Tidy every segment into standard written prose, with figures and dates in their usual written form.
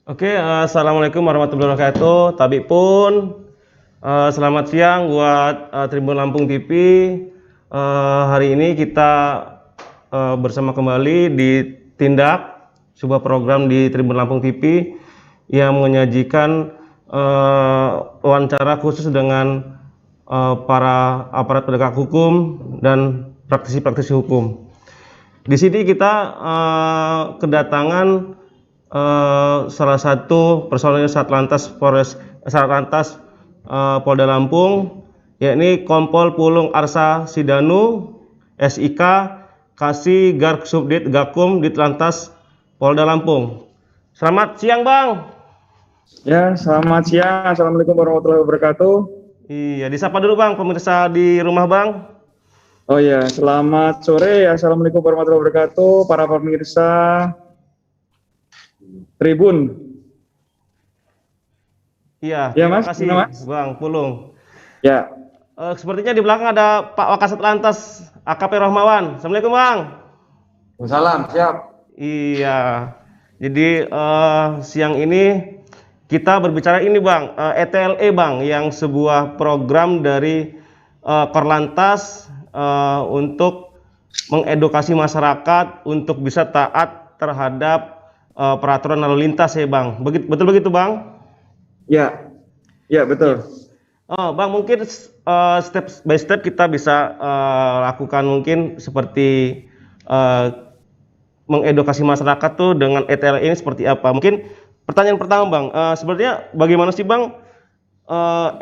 Oke, assalamualaikum warahmatullahi wabarakatuh. Tapi pun selamat siang buat Tribun Lampung TV. Hari ini kita bersama kembali di Tindak, sebuah program di Tribun Lampung TV yang menyajikan wawancara khusus dengan para aparat penegak hukum dan praktisi-praktisi hukum. Di sini kita kedatangan salah satu personil Satlantas Polda Lampung, yakni Kompol Pulung Arsa Sidanu, SIK, Kasih Gark Subdit Gakum Ditlantas Polda Lampung. Selamat siang, Bang. Ya, selamat siang. Assalamualaikum warahmatullahi wabarakatuh. Iya, disapa dulu, Bang, pemirsa di rumah, Bang. Oh ya, selamat sore. Assalamualaikum warahmatullahi wabarakatuh. Para pemirsa Tribun. Iya, Ya, terima Mas. kasih, Gimana, Mas? Bang Pulung. Ya. Sepertinya di belakang ada Pak Wakasat Lantas AKP Rohmawan. Assalamualaikum, Bang. Salam, siap. Iya, jadi siang ini kita berbicara ini, Bang, ETLE, Bang, yang sebuah program dari Korlantas untuk mengedukasi masyarakat untuk bisa taat terhadap peraturan lalu lintas, ya, Bang. Betul begitu, Bang? Ya, ya betul. Bang, mungkin step by step kita bisa lakukan mungkin seperti mengedukasi masyarakat tuh dengan ETL ini seperti apa? Mungkin pertanyaan pertama, Bang, sebenarnya bagaimana sih, Bang,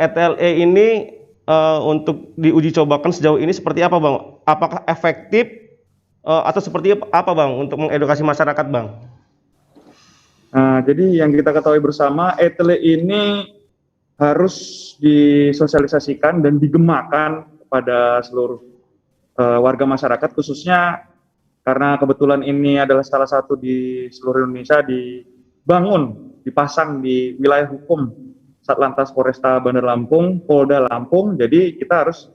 ETLE ini untuk diuji cobakan sejauh ini seperti apa, Bang? Apakah efektif atau seperti apa, Bang, untuk mengedukasi masyarakat, Bang? Nah, jadi yang kita ketahui bersama, ETLE ini harus disosialisasikan dan digemakan kepada seluruh warga masyarakat, khususnya karena kebetulan ini adalah salah satu di seluruh Indonesia dibangun, dipasang di wilayah hukum Satlantas Polresta Bandar Lampung, Polda Lampung. Jadi kita harus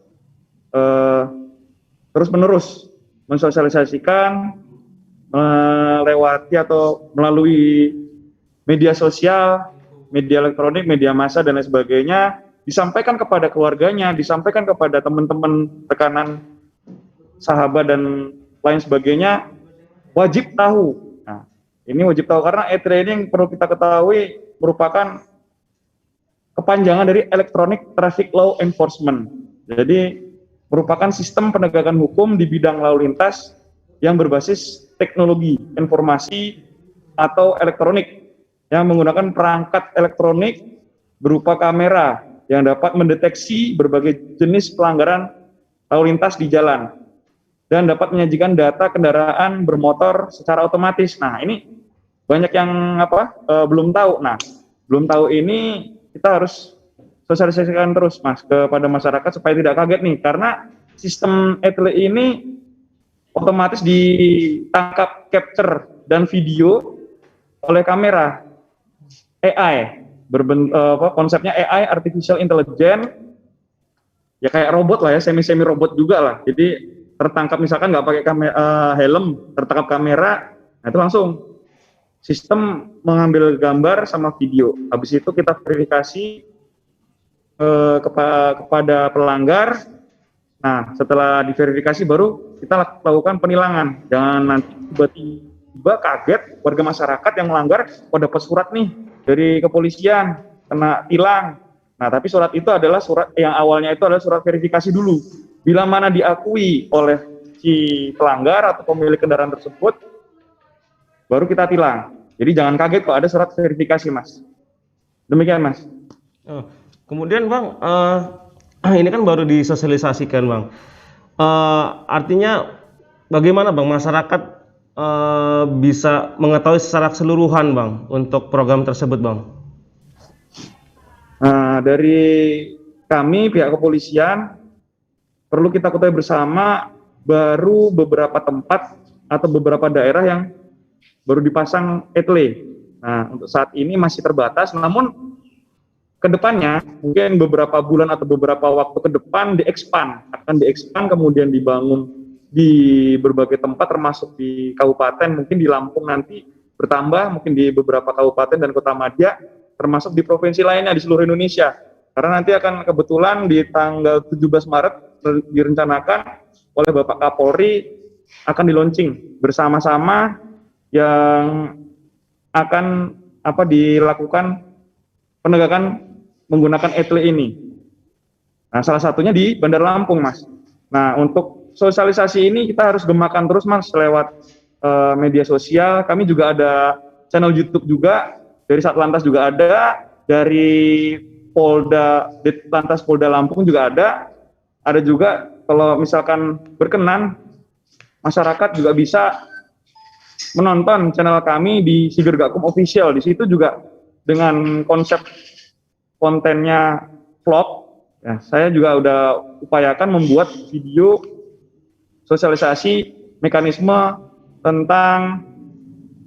terus-menerus mensosialisasikan melewati atau melalui media sosial, media elektronik, media massa, dan lain sebagainya, disampaikan kepada keluarganya, disampaikan kepada teman-teman, rekanan, sahabat, dan lain sebagainya, wajib tahu. Nah, ini wajib tahu karena ETLE ini yang perlu kita ketahui merupakan kepanjangan dari Electronic Traffic Law Enforcement. Jadi merupakan sistem penegakan hukum di bidang lalu lintas yang berbasis teknologi informasi atau elektronik yang menggunakan perangkat elektronik berupa kamera yang dapat mendeteksi berbagai jenis pelanggaran lalu lintas di jalan dan dapat menyajikan data kendaraan bermotor secara otomatis. Nah, ini banyak yang belum tahu. Nah, belum tahu ini kita harus sosialisasikan terus, Mas, kepada masyarakat supaya tidak kaget nih, karena sistem ETLE ini otomatis ditangkap, capture, dan video oleh kamera AI. Konsepnya AI, Artificial Intelligence, ya kayak robot lah ya, semi-semi robot juga lah. Jadi tertangkap misalkan nggak pakai helm, tertangkap kamera, nah itu langsung sistem mengambil gambar sama video. Habis itu kita verifikasi kepada pelanggar. Nah, setelah diverifikasi baru kita lakukan penilangan. Jangan nanti tiba-tiba kaget warga masyarakat yang melanggar, dapat surat nih dari kepolisian, kena tilang. Nah, tapi surat itu adalah surat yang awalnya itu adalah surat verifikasi dulu. Bila mana diakui oleh si pelanggar atau pemilik kendaraan tersebut, baru kita tilang. Jadi jangan kaget kok ada surat verifikasi, Mas. Demikian, Mas. Kemudian, Bang, ini kan baru disosialisasikan, Bang. Artinya bagaimana, Bang, masyarakat bisa mengetahui secara keseluruhan, Bang, untuk program tersebut, Bang? Nah, dari kami pihak kepolisian perlu kita ketahui bersama, baru beberapa tempat atau beberapa daerah yang baru dipasang ETLE. Nah, untuk saat ini masih terbatas, namun kedepannya mungkin beberapa bulan atau beberapa waktu ke depan akan diekspan, kemudian dibangun di berbagai tempat termasuk di kabupaten, mungkin di Lampung nanti bertambah mungkin di beberapa kabupaten dan kota madya, termasuk di provinsi lainnya di seluruh Indonesia. Karena nanti akan kebetulan di tanggal 17 Maret direncanakan oleh Bapak Kapolri akan di launching bersama-sama yang akan dilakukan penegakan menggunakan ETLE ini. Nah, salah satunya di Bandar Lampung, Mas. Nah, untuk sosialisasi ini kita harus gemakan terus, Mas, lewat media sosial. Kami juga ada channel YouTube juga, dari Satlantas juga ada, dari Lantas Polda Lampung juga ada juga kalau misalkan berkenan, masyarakat juga bisa menonton channel kami di Siger Gakum Official. Di situ juga dengan konsep kontennya vlog, ya, saya juga udah upayakan membuat video sosialisasi mekanisme tentang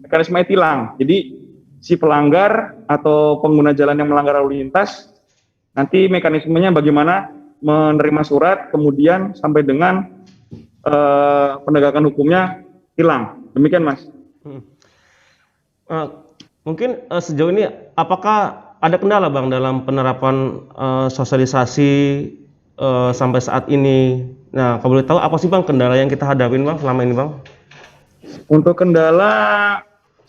mekanisme e-tilang. Jadi si pelanggar atau pengguna jalan yang melanggar lalu lintas, nanti mekanismenya bagaimana menerima surat, kemudian sampai dengan penegakan hukumnya tilang. Demikian, Mas. Mungkin sejauh ini apakah ada kendala, Bang, dalam penerapan sosialisasi sampai saat ini? Nah, kalau boleh tahu apa sih, Bang, kendala yang kita hadapin, Bang, selama ini, Bang? Untuk kendala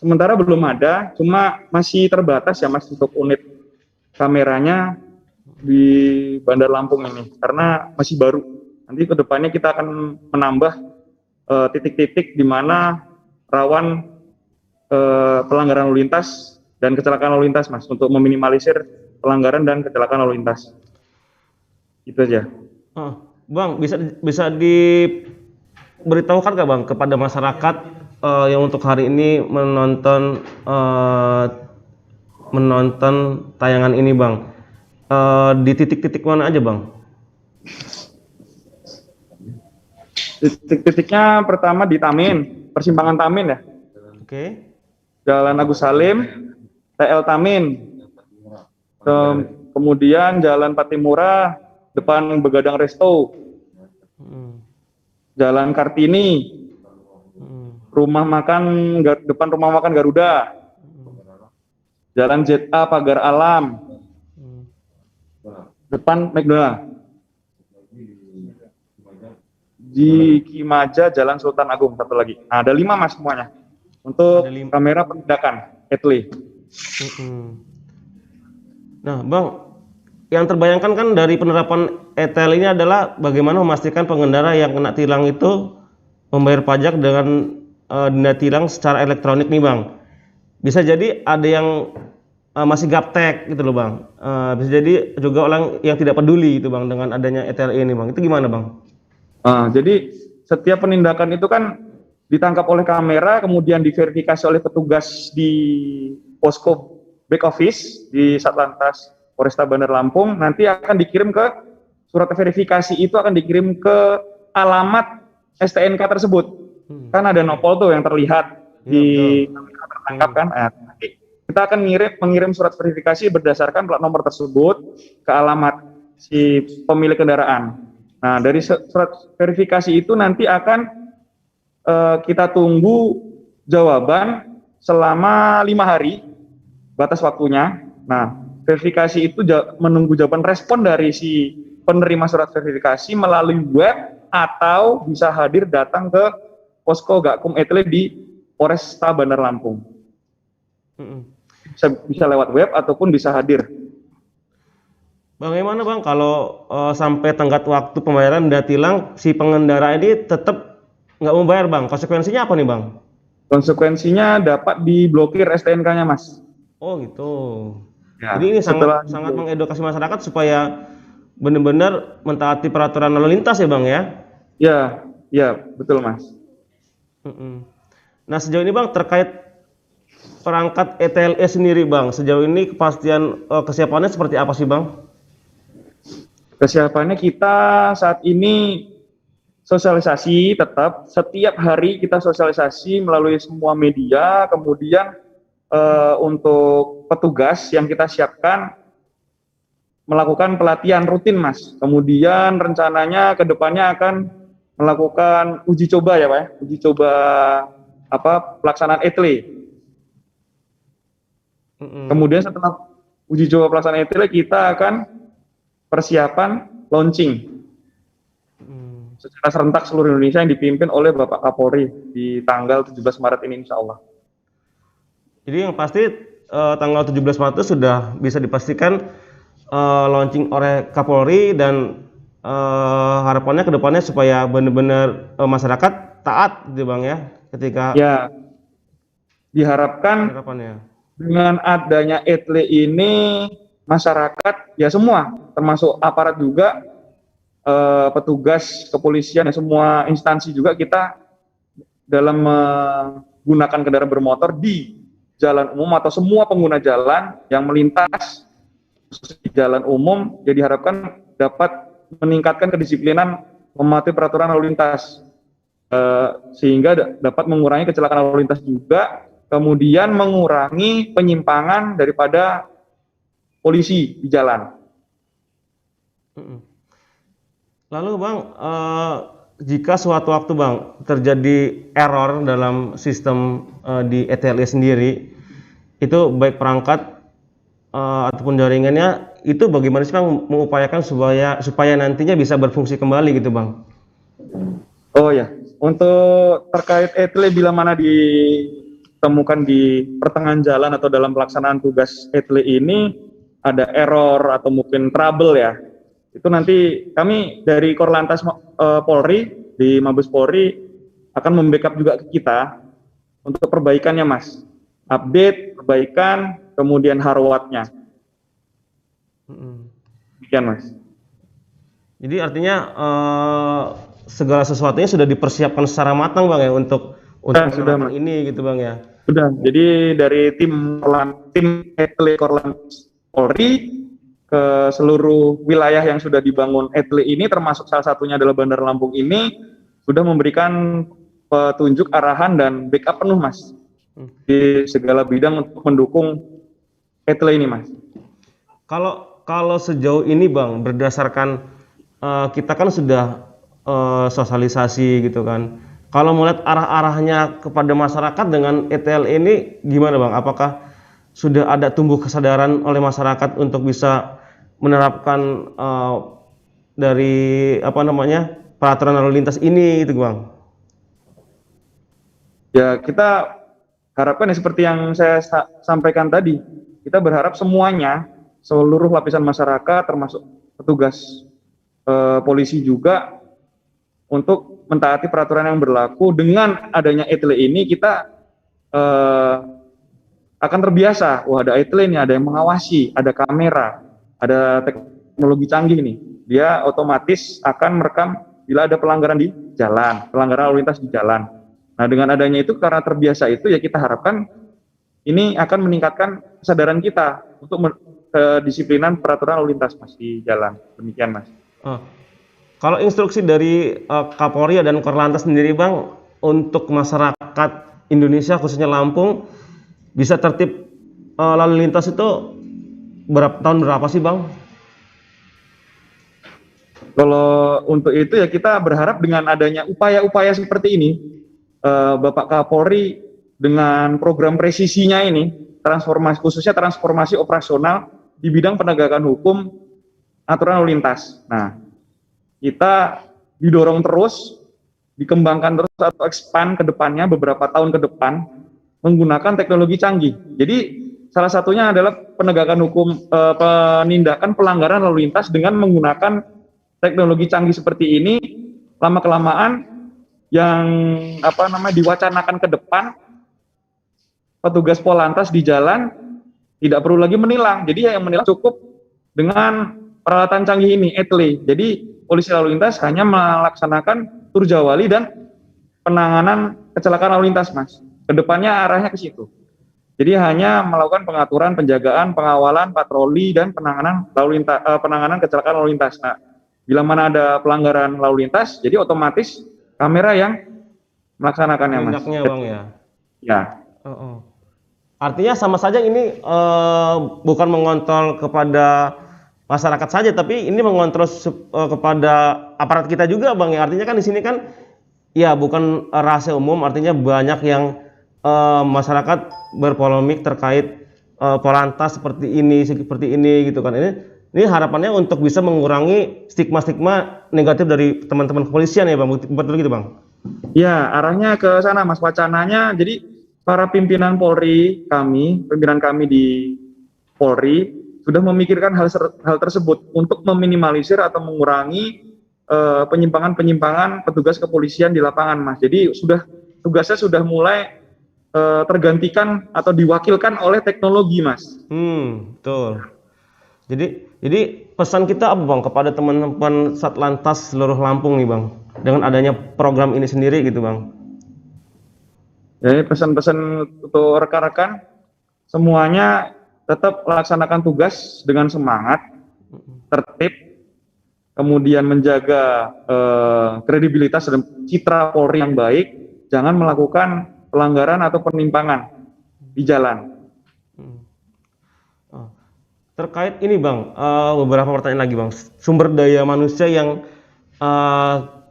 sementara belum ada, cuma masih terbatas ya, Mas, untuk unit kameranya di Bandar Lampung ini karena masih baru. Nanti ke depannya kita akan menambah titik-titik di mana rawan pelanggaran lalu lintas dan kecelakaan lalu lintas, Mas, untuk meminimalisir pelanggaran dan kecelakaan lalu lintas. Itu aja. Bang, bisa diberitahukan nggak, Bang, kepada masyarakat yang untuk hari ini menonton tayangan ini, Bang, di titik-titik mana aja, Bang? Titik-titiknya pertama di Tamin, persimpangan Tamin ya. Oke. Jalan Agus Salim, TL Tamin, kemudian Jalan Patimura, depan Begadang Resto, Jalan Kartini, depan rumah makan Garuda, Jalan ZA Pagar Alam, depan McDonald, di Kimaja Jalan Sultan Agung, satu lagi. Nah, ada 5, Mas, semuanya untuk kamera penindakan ETLE. Nah, Bang, yang terbayangkan kan dari penerapan ETL ini adalah bagaimana memastikan pengendara yang kena tilang itu membayar pajak dengan denda tilang secara elektronik nih, Bang. Bisa jadi ada yang masih gaptek gitu loh, Bang. Bisa jadi juga orang yang tidak peduli itu, Bang, dengan adanya ETL ini, Bang. Itu gimana, Bang? Jadi setiap penindakan itu kan ditangkap oleh kamera, kemudian diverifikasi oleh petugas di posko back office di Satlantas Polresta Bandar Lampung, nanti akan dikirim ke surat verifikasi itu akan dikirim ke alamat STNK tersebut. Kan ada nopol tuh yang terlihat di kamera tertangkap kan. Kita akan mengirim surat verifikasi berdasarkan plat nomor tersebut ke alamat si pemilik kendaraan. Nah, dari surat verifikasi itu nanti akan kita tunggu jawaban selama 5 hari batas waktunya. Nah, verifikasi itu menunggu jawaban respon dari si penerima surat verifikasi melalui web atau bisa hadir datang ke posko Gakum ETLE di Polresta Bandar Lampung. Bisa lewat web ataupun bisa hadir. Bagaimana, Bang, kalau sampai tenggat waktu pembayaran denda tilang si pengendara ini tetap nggak membayar, Bang? Konsekuensinya apa nih, Bang? Konsekuensinya dapat diblokir STNK-nya, Mas. Oh gitu. Ya, jadi ini sangat mengedukasi masyarakat supaya benar-benar mentaati peraturan lalu lintas ya, Bang, ya? Ya, betul, Mas. Nah, sejauh ini, Bang, terkait perangkat ETLE sendiri, Bang, sejauh ini kepastian kesiapannya seperti apa sih, Bang? Kesiapannya kita saat ini sosialisasi tetap, setiap hari kita sosialisasi melalui semua media, kemudian untuk petugas yang kita siapkan melakukan pelatihan rutin, Mas. Kemudian rencananya ke depannya akan melakukan uji coba ya, Pak, uji coba pelaksanaan ETLE. Kemudian setelah uji coba pelaksanaan ETL, kita akan persiapan launching secara serentak seluruh Indonesia yang dipimpin oleh Bapak Kapolri di tanggal 17 Maret ini insya Allah. Jadi yang pasti tanggal 17 Maret itu sudah bisa dipastikan launching oleh Kapolri, dan harapannya ke depannya supaya benar-benar masyarakat taat gitu Bang ya, ketika Ya, diharapkan harapannya. dengan adanya ETL ini masyarakat ya semua termasuk aparat juga, petugas kepolisian, ya semua instansi juga, kita dalam menggunakan kendaraan bermotor di jalan umum atau semua pengguna jalan yang melintas di jalan umum, ya diharapkan dapat meningkatkan kedisiplinan mematuhi peraturan lalu lintas, sehingga dapat mengurangi kecelakaan lalu lintas juga, kemudian mengurangi penyimpangan daripada polisi di jalan. Lalu Bang, jika suatu waktu Bang terjadi error dalam sistem di ETLE sendiri, itu baik perangkat ataupun jaringannya, itu bagaimana sih Bang mengupayakan supaya nantinya bisa berfungsi kembali gitu Bang? Oh ya, untuk terkait ETL bila mana ditemukan di pertengahan jalan atau dalam pelaksanaan tugas ETL ini ada error atau mungkin trouble ya, itu nanti kami dari Korlantas Polri di Mabes Polri akan membackup juga ke kita untuk perbaikannya Mas, update, perbaikan, kemudian harwatnya. Demikian Mas. Jadi artinya segala sesuatunya sudah dipersiapkan secara matang Bang ya untuk sudah ini gitu Bang ya. Sudah. Jadi dari tim ETL Korlantas Polri ke seluruh wilayah yang sudah dibangun ETL ini, termasuk salah satunya adalah Bandar Lampung ini, sudah memberikan petunjuk, arahan, dan backup penuh Mas di segala bidang untuk mendukung ETL ini Mas. Kalau sejauh ini Bang, berdasarkan kita kan sudah sosialisasi gitu kan, kalau melihat arah-arahnya kepada masyarakat dengan ETL ini gimana Bang? Apakah sudah ada tumbuh kesadaran oleh masyarakat untuk bisa menerapkan dari peraturan lalu lintas ini gitu Bang? Ya, kita harapkan ya seperti yang saya sampaikan tadi, kita berharap semuanya, seluruh lapisan masyarakat termasuk petugas polisi juga, untuk mentaati peraturan yang berlaku. Dengan adanya ETL ini kita akan terbiasa, wah ada ETL ini, ada yang mengawasi, ada kamera, ada teknologi canggih nih, dia otomatis akan merekam bila ada pelanggaran di jalan, pelanggaran lalu lintas di jalan. Nah dengan adanya itu, karena terbiasa itu ya, kita harapkan ini akan meningkatkan kesadaran kita untuk kedisiplinan peraturan lalu lintas Mas di jalan. Demikian Mas. Kalau instruksi dari Kapolri dan Korlantas sendiri Bang, untuk masyarakat Indonesia khususnya Lampung bisa tertib lalu lintas itu tahun berapa sih Bang? Kalau untuk itu ya, kita berharap dengan adanya upaya-upaya seperti ini, Bapak Kapolri dengan program presisinya ini, transformasi, khususnya transformasi operasional di bidang penegakan hukum aturan lalu lintas. Nah, kita didorong terus, dikembangkan terus atau expand ke depannya beberapa tahun ke depan menggunakan teknologi canggih. Jadi salah satunya adalah penegakan hukum, penindakan pelanggaran lalu lintas dengan menggunakan teknologi canggih seperti ini. Lama kelamaan yang diwacanakan ke depan, petugas Polantas di jalan tidak perlu lagi menilang. Jadi yang menilang cukup dengan peralatan canggih ini, ETL. Jadi polisi lalu lintas hanya melaksanakan tur jawali dan penanganan kecelakaan lalu lintas Mas. Kedepannya arahnya ke situ. Jadi hanya melakukan pengaturan, penjagaan, pengawalan, patroli, dan penanganan lalu lintas, penanganan kecelakaan lalu lintas. Nah, bila mana ada pelanggaran lalu lintas, jadi otomatis kamera yang melaksanakannya Mas. Tindaknya Bang ya. Ya. Artinya sama saja ini bukan mengontrol kepada masyarakat saja, tapi ini mengontrol kepada aparat kita juga Bang ya. Artinya kan di sini kan ya bukan rahasia umum, artinya banyak yang masyarakat berpolemik terkait polantas seperti ini gitu kan. Ini harapannya untuk bisa mengurangi stigma-stigma negatif dari teman-teman kepolisian ya Bang, betul gitu Bang? Ya, arahnya ke sana Mas, wacananya. Jadi para pimpinan pimpinan kami di Polri sudah memikirkan hal tersebut untuk meminimalisir atau mengurangi penyimpangan-penyimpangan petugas kepolisian di lapangan Mas. Jadi tugasnya sudah mulai tergantikan atau diwakilkan oleh teknologi Mas. Betul. Jadi pesan kita apa Bang kepada teman-teman Satlantas seluruh Lampung nih Bang, dengan adanya program ini sendiri gitu Bang? Jadi pesan-pesan untuk rekan-rekan semuanya tetap melaksanakan tugas dengan semangat, tertib, kemudian menjaga kredibilitas dan citra Polri yang baik, jangan melakukan pelanggaran atau penyimpangan di jalan. Terkait ini Bang, beberapa pertanyaan lagi Bang. Sumber daya manusia yang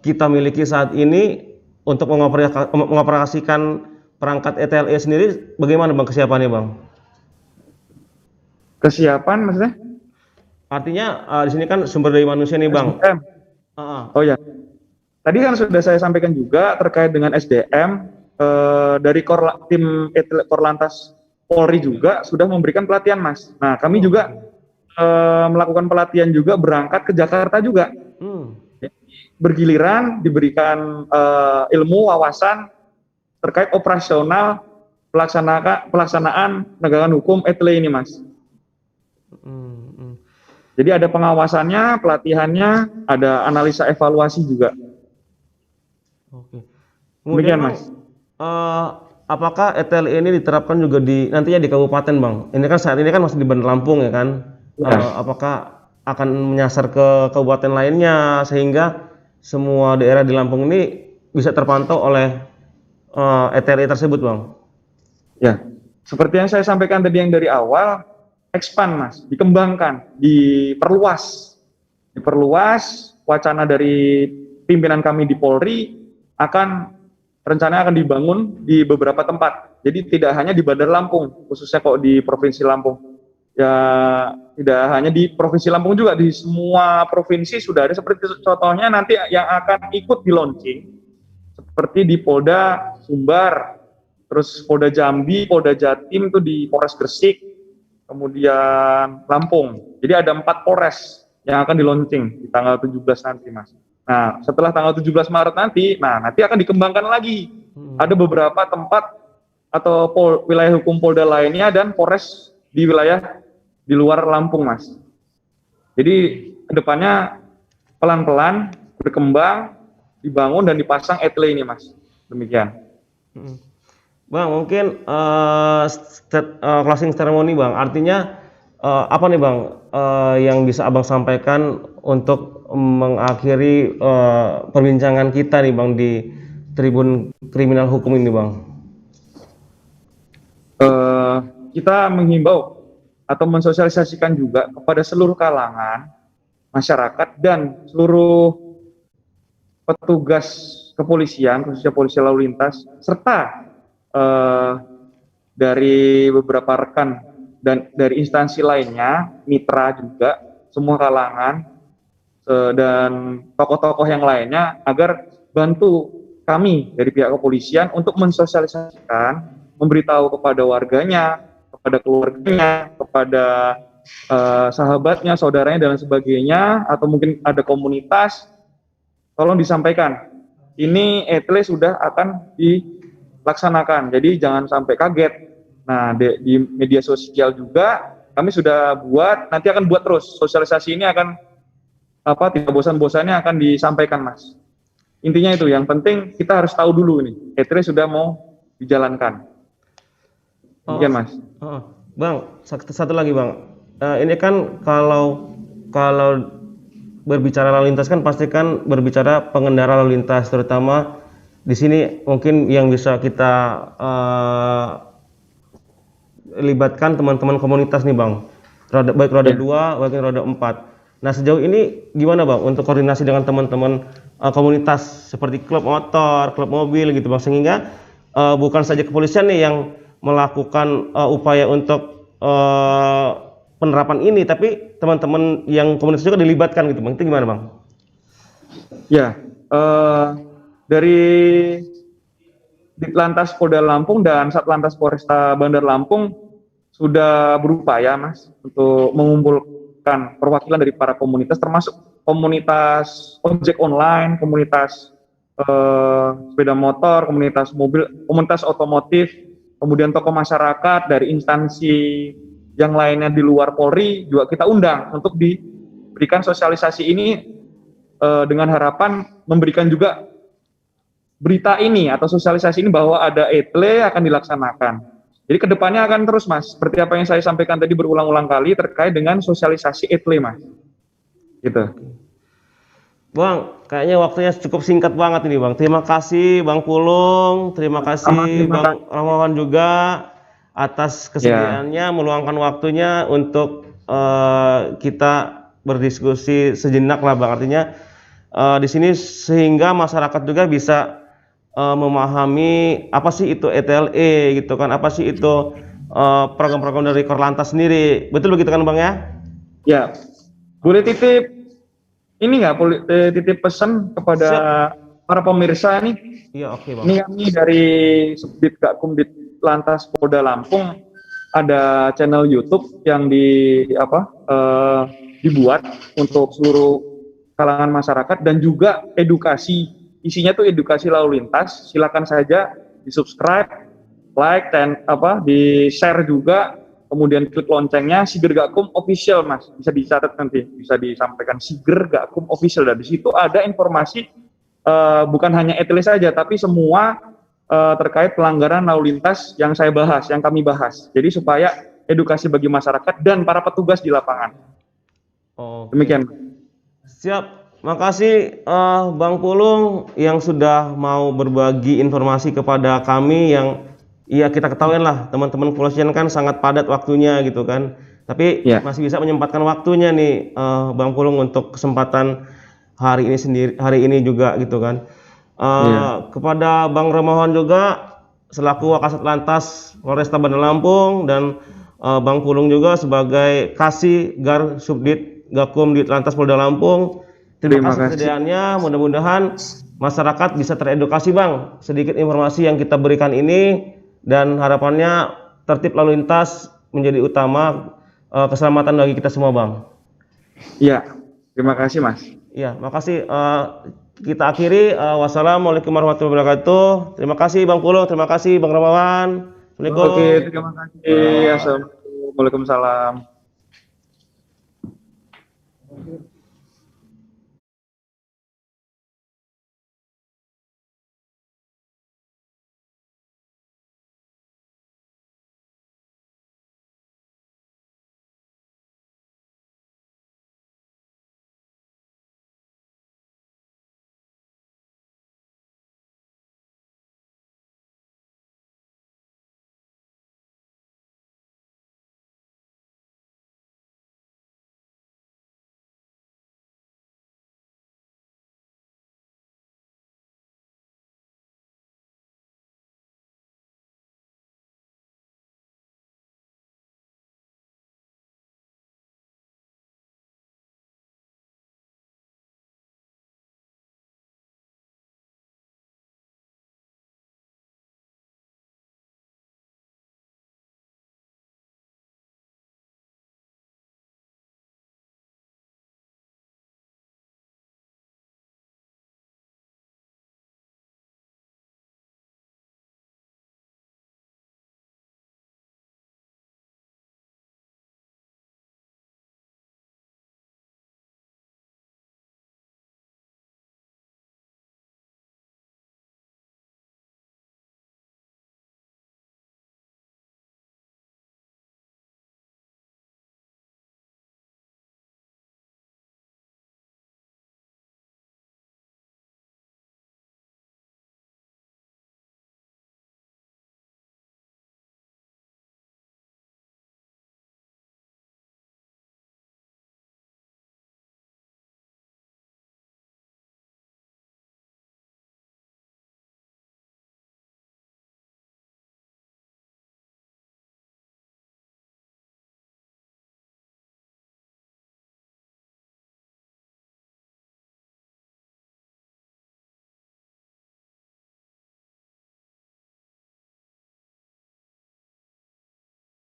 kita miliki saat ini untuk mengoperasikan perangkat ETLE sendiri, bagaimana Bang kesiapannya Bang? Kesiapan maksudnya? Artinya di sini kan sumber daya manusia nih Bang. SDM. Oh ya, tadi kan sudah saya sampaikan juga terkait dengan SDM, dari tim Korlantas Polri juga sudah memberikan pelatihan Mas. Nah kami juga melakukan pelatihan juga, berangkat ke Jakarta juga. Bergiliran diberikan ilmu wawasan terkait operasional pelaksanaan penegakan hukum ETLE ini Mas. Jadi ada pengawasannya, pelatihannya, ada analisa evaluasi juga. Oke. Kemudian Mas. Apakah ETLE ini diterapkan juga nantinya di kabupaten Bang? Ini kan saat ini kan masih di Bandar Lampung ya kan? Ya. Apakah akan menyasar ke kabupaten lainnya sehingga semua daerah di Lampung ini bisa terpantau oleh ETLE tersebut Bang? Ya, seperti yang saya sampaikan tadi yang dari awal, expand Mas, dikembangkan, diperluas wacana dari pimpinan kami di Polri rencananya akan dibangun di beberapa tempat. Jadi tidak hanya di Bandar Lampung, khususnya kok di Provinsi Lampung. Ya tidak hanya di Provinsi Lampung juga, di semua provinsi sudah ada. Seperti contohnya nanti yang akan ikut di launching, seperti di Polda Sumbar, terus Polda Jambi, Polda Jatim itu di Polres Gresik, kemudian Lampung. Jadi ada 4 Polres yang akan di launching di tanggal 17 nanti Mas. Nah, setelah tanggal 17 Maret nanti akan dikembangkan lagi. Ada beberapa tempat atau wilayah hukum Polda lainnya dan Polres di wilayah di luar Lampung, Mas. Jadi, kedepannya pelan-pelan berkembang, dibangun dan dipasang ETLE ini, Mas. Demikian. Bang, mungkin closing ceremony Bang. Artinya apa nih Bang yang bisa Abang sampaikan untuk mengakhiri perbincangan kita nih Bang di Tribun Kriminal Hukum ini Bang? Kita menghimbau atau mensosialisasikan juga kepada seluruh kalangan masyarakat dan seluruh petugas kepolisian, khususnya polisi lalu lintas, serta dari beberapa rekan dan dari instansi lainnya, mitra juga, semua kalangan dan tokoh-tokoh yang lainnya agar bantu kami dari pihak kepolisian untuk mensosialisasikan, memberitahu kepada warganya, kepada keluarganya, kepada sahabatnya, saudaranya dan sebagainya, atau mungkin ada komunitas, tolong disampaikan. Ini ETLE sudah akan dilaksanakan, jadi jangan sampai kaget. Nah, di media sosial juga kami sudah buat, nanti akan buat terus. Sosialisasi ini akan tidak bosan-bosannya akan disampaikan, Mas. Intinya itu, yang penting kita harus tahu dulu nih, ETLE sudah mau dijalankan. Demikian, Mas. Bang, satu lagi Bang. Ini kan kalau berbicara lalu lintas kan pasti kan berbicara pengendara lalu lintas, terutama di sini mungkin yang bisa kita libatkan teman-teman komunitas nih Bang, baik roda 2 maupun roda 4. Nah sejauh ini gimana Bang untuk koordinasi dengan teman-teman komunitas seperti klub motor, klub mobil gitu Bang, sehingga bukan saja kepolisian nih yang melakukan upaya untuk penerapan ini, tapi teman-teman yang komunitas juga dilibatkan gitu Bang. Itu gimana Bang? Ya, dari Ditlantas Polda Lampung dan Satlantas Polresta Bandar Lampung sudah berupaya, Mas, untuk mengumpulkan perwakilan dari para komunitas, termasuk komunitas ojek online, komunitas sepeda motor, komunitas mobil, komunitas otomotif, kemudian tokoh masyarakat dari instansi yang lainnya di luar Polri juga kita undang untuk diberikan sosialisasi ini dengan harapan memberikan juga berita ini atau sosialisasi ini bahwa ada ETLE akan dilaksanakan. Jadi kedepannya akan terus, Mas, seperti apa yang saya sampaikan tadi berulang-ulang kali terkait dengan sosialisasi ETLE, Mas. Gitu. Bang, kayaknya waktunya cukup singkat banget ini Bang. Terima kasih Bang Pulung, terima kasih Bang Ramawan juga atas kesediaannya meluangkan waktunya untuk kita berdiskusi sejenak lah Bang. Artinya di sini sehingga masyarakat juga bisa memahami apa sih itu ETLE gitu kan, apa sih itu program-program dari Korlantas sendiri. Betul begitu kan Bang ya? Ya, boleh titip ini nggak, titip pesan kepada para pemirsa nih. Iya, oke Bang. Ini kami dari Subdit Gakum Ditlantas Polda Lampung ada channel YouTube yang dibuat untuk seluruh kalangan masyarakat dan juga edukasi. Isinya tuh edukasi lalu lintas. Silakan saja di subscribe, like, dan di share juga. Kemudian klik loncengnya Siger Gakum Official, Mas. Bisa dicatat nanti, bisa disampaikan Siger Gakum Official. Dan di situ ada informasi bukan hanya ETLE saja, tapi semua terkait pelanggaran lalu lintas yang saya bahas, yang kami bahas. Jadi supaya edukasi bagi masyarakat dan para petugas di lapangan. Demikian. Siap. Makasih Bang Pulung yang sudah mau berbagi informasi kepada kami yang ya kita ketahui lah teman-teman kepolisian kan sangat padat waktunya gitu kan. Tapi masih bisa menyempatkan waktunya nih Bang Pulung untuk kesempatan hari ini juga gitu kan. Kepada Bang Ramawan juga selaku Wakasat Lantas Polresta Bandar Lampung dan Bang Pulung juga sebagai Kasih Gar Subdit Gakum Ditlantas Polda Lampung. Terima kasih kesediaannya. Mudah-mudahan masyarakat bisa teredukasi Bang. Sedikit informasi yang kita berikan ini dan harapannya tertib lalu lintas menjadi utama keselamatan bagi kita semua Bang. Iya, terima kasih Mas. Iya, makasih. Kita akhiri. Wassalamualaikum warahmatullahi wabarakatuh. Terima kasih Bang Pulung, terima kasih Bang Ramawan. Assalamualaikum. Oke, terima kasih. Assalamualaikum. Waalaikumsalam.